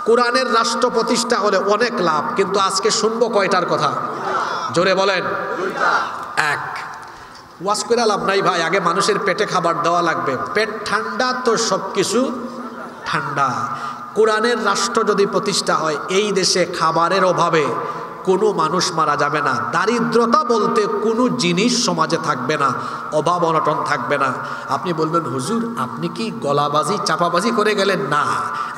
কোরআনের রাষ্ট্র প্রতিষ্ঠা হলে অনেক লাভ, কিন্তু আজকে শুনবো কয়টার কথা? জোরে বলেন। এক, ওয়াজ করে লাভ নাই ভাই, আগে মানুষের পেটে খাবার দেওয়া লাগবে। পেট ঠান্ডা তো সব কিছু ঠান্ডা। কোরআনের রাষ্ট্র যদি প্রতিষ্ঠা হয়, এই দেশে খাবারের অভাবে কোনো মানুষ মারা যাবে না, দারিদ্রতা বলতে কোনো জিনিস সমাজে থাকবে না, অভাব অনটন থাকবে না। আপনি বলবেন হুজুর আপনি কি গলাবাজি চাপাবাজি করে গেলেন? না,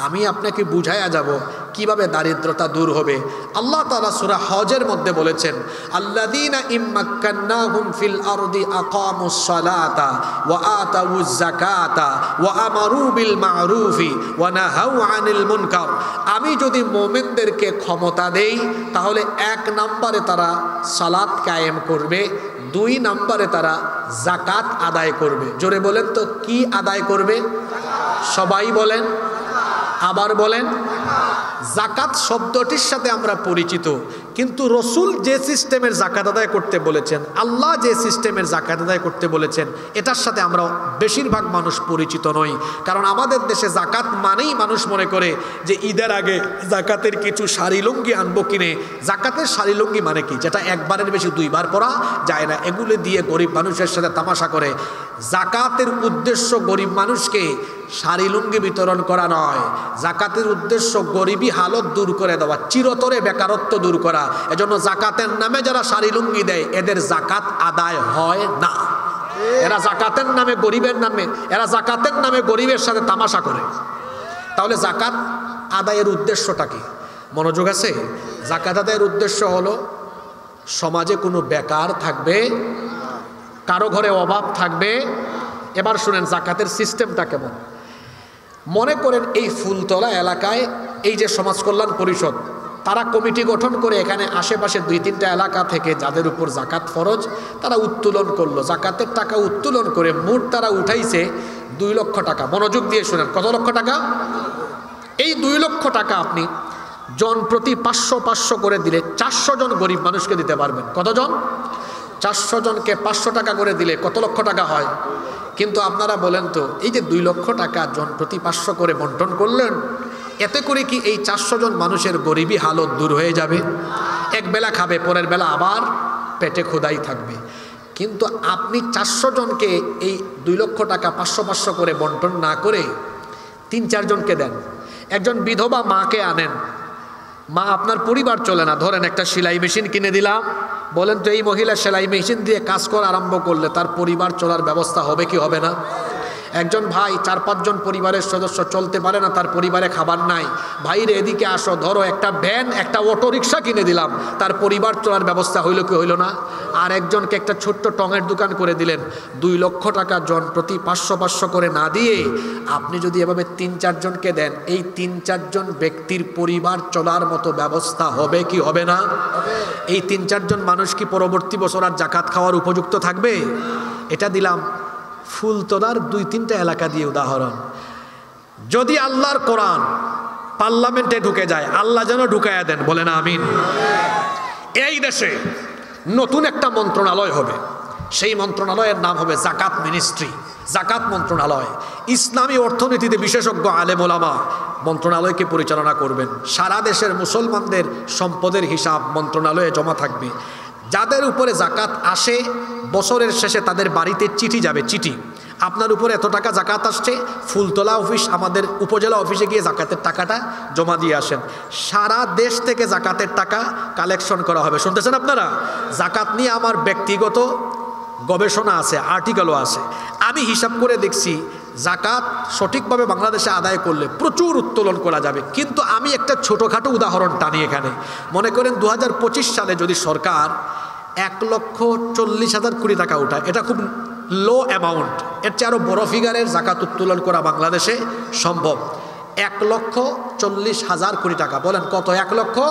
আমি আপনাকে বুঝাইয়া যাব কিভাবে দারিদ্রতা দূর হবে। আল্লাহ তাআলা সূরা হজের মধ্যে বলেছেন, আল্লাযীনা ইম্মাক্কান্নাহুম ফিল আরদি আকামুস সালাতা ওয়া আতাউজ যাকাতা ওয়া আমারু বিল মা'রুফি ওয়া নাহাউ আনিল মুনকার। আমি যদি মুমিনদেরকে ক্ষমতা দেই তাহলে এক নম্বরে তারা সালাত কায়েম করবে, দুই নম্বরে তারা যাকাত আদায় করবে। জোরে বলেন তো কি আদায় করবে? সবাই বলেন, আবার বলেন। যাকাত শব্দটির সাথে আমরা পরিচিত, কিন্তু রসুল যে সিস্টেমের যাকাত আদায় করতে বলেছেন, আল্লাহ যে সিস্টেমের যাকাত আদায় করতে বলেছেন, এটার সাথে আমরা বেশিরভাগ মানুষ পরিচিত নই। কারণ আমাদের দেশে যাকাত মানেই মানুষ মনে করে যে ঈদের আগে যাকাতের কিছু শাড়ি লুঙ্গি আনবো কিনে। যাকাতের শাড়ি লুঙ্গি মানে কি? যেটা একবারের বেশি দুইবার পরা যায় না, এগুলো দিয়ে গরিব মানুষের সাথে তামাশা করে। যাকাতের উদ্দেশ্য গরিব মানুষকে শাড়ি লুঙ্গি বিতরণ করা নয়, যাকাতের উদ্দেশ্য গরিবী হালত দূর করে দেওয়া, চিরতরে বেকারত্ব দূর করা। এজন্য যাকাতের নামে যারা শাড়ি লুঙ্গি দেয় এদের যাকাত আদায় হয় না। এরা যাকাতের নামে গরিবের সাথে তামাশা করে। তাহলে যাকাত আদায়ের উদ্দেশ্যটা কি? মনোযোগ আছে? যাকাত আদায়ের উদ্দেশ্য হলো সমাজে কোনো বেকার থাকবে, কারো ঘরে অভাব থাকবে। এবার শুনেন যাকাতের সিস্টেমটা কেমন। মনে করেন এই ফুলতলা এলাকায় এই যে সমাজ কল্যাণ পরিষদ, তারা কমিটি গঠন করে এখানে আশেপাশে 2-3টা এলাকা থেকে যাদের উপর যাকাত ফরজ তারা উত্তোলন করলো। যাকাতের টাকা উত্তোলন করে মোট তারা উঠাইছে 2 লক্ষ টাকা। মনোযোগ দিয়ে শুনেন, কত লক্ষ টাকা? এই 2 লক্ষ টাকা আপনি জন প্রতি 500 করে দিলে 400 জন গরিব মানুষকে দিতে পারবেন। কতজন? 400 জনকে 500 টাকা করে দিলে কত লক্ষ টাকা হয়? কিন্তু আপনারা বলেন তো, এই যে 2 লক্ষ টাকা জন প্রতি 500 করে বন্টন করলেন, এতে করে কি এই 400 জন মানুষের গরিবী হালত দূর হয়ে যাবে? এক বেলা খাবে, পরের বেলা আবার পেটে ক্ষুধাই থাকবে। কিন্তু আপনি 400 জনকে এই 2 লক্ষ টাকা 500 করে বন্টন না করে 3-4 জনকে দেন। একজন বিধবা মাকে আনেন, মা আপনার পরিবার চলে না, ধরেন একটা সেলাই মেশিন কিনে দিলাম, বলেন তো এই মহিলা সেলাই মেশিন দিয়ে কাজ করা আরম্ভ করলে তার পরিবার চলার ব্যবস্থা হবে কি হবে না? একজন ভাই 4-5 জন পরিবারের সদস্য চলতে পারে না, তার পরিবারে খাবার নাই, ভাইরে এদিকে আসো, ধরো একটা ভ্যান একটা অটো রিক্সা কিনে দিলাম, তার পরিবার চলার ব্যবস্থা হইল কি হইল না? আর একজনকে একটা ছোট্ট টঙের দোকান করে দিলেন। 2 লক্ষ টাকা জন প্রতি 500 করে না দিয়ে আপনি যদি এভাবে 3-4 জনকে দেন, এই 3-4 জন ব্যক্তির পরিবার চলার মতো ব্যবস্থা হবে কি হবে না? এই 3-4 জন মানুষ কি পরবর্তী বছর আর যাকাত খাওয়ার উপযুক্ত থাকবে? এটা দিলাম ফুলতলার 2-3টা এলাকা দিয়ে উদাহরণ। যদি আল্লাহর কোরআন পার্লামেন্টে ঢুকে যায়, আল্লাহ যেন ঢুকাইয়া দেন, বলেন আমিন। এই দেশে নতুন একটা মন্ত্রণালয় হবে, সেই মন্ত্রণালয়ের নাম হবে যাকাত মিনিস্ট্রি, যাকাত মন্ত্রণালয়। ইসলামী অর্থনীতিতে বিশেষজ্ঞ আলেম ওলামা মন্ত্রণালয়কে পরিচালনা করবেন। সারা দেশের মুসলমানদের সম্পদের হিসাব মন্ত্রণালয়ে জমা থাকবে। যাদের উপরে যাকাত আসে বছরের শেষে তাদের বাড়িতে চিঠি যাবে, চিঠি আপনার উপরে এত টাকা যাকাত আসছে, ফুলতলা অফিস আমাদের উপজেলা অফিসে গিয়ে যাকাতের টাকাটা জমা দিয়ে আসেন। সারা দেশ থেকে যাকাতের টাকা কালেকশন করা হবে। শুনতেছেন আপনারা? যাকাত নিয়ে আমার ব্যক্তিগত গবেষণা আছে, আর্টিকেলও আছে। আমি হিসাব করে দেখছি যাকাত সঠিকভাবে বাংলাদেশে আদায় করলে প্রচুর উত্তোলন করা যাবে। কিন্তু আমি একটা ছোটোখাটো উদাহরণ টানি এখানে। মনে করেন 2025 সালে যদি সরকার 1,40,000 কোটি টাকা উঠায়, এটা খুব লো অ্যামাউন্ট, এর চেয়ে আরও বড় ফিগারের যাকাত উত্তোলন করা বাংলাদেশে সম্ভব। 1,40,000 কোটি টাকা, বলেন কত? 1,00,000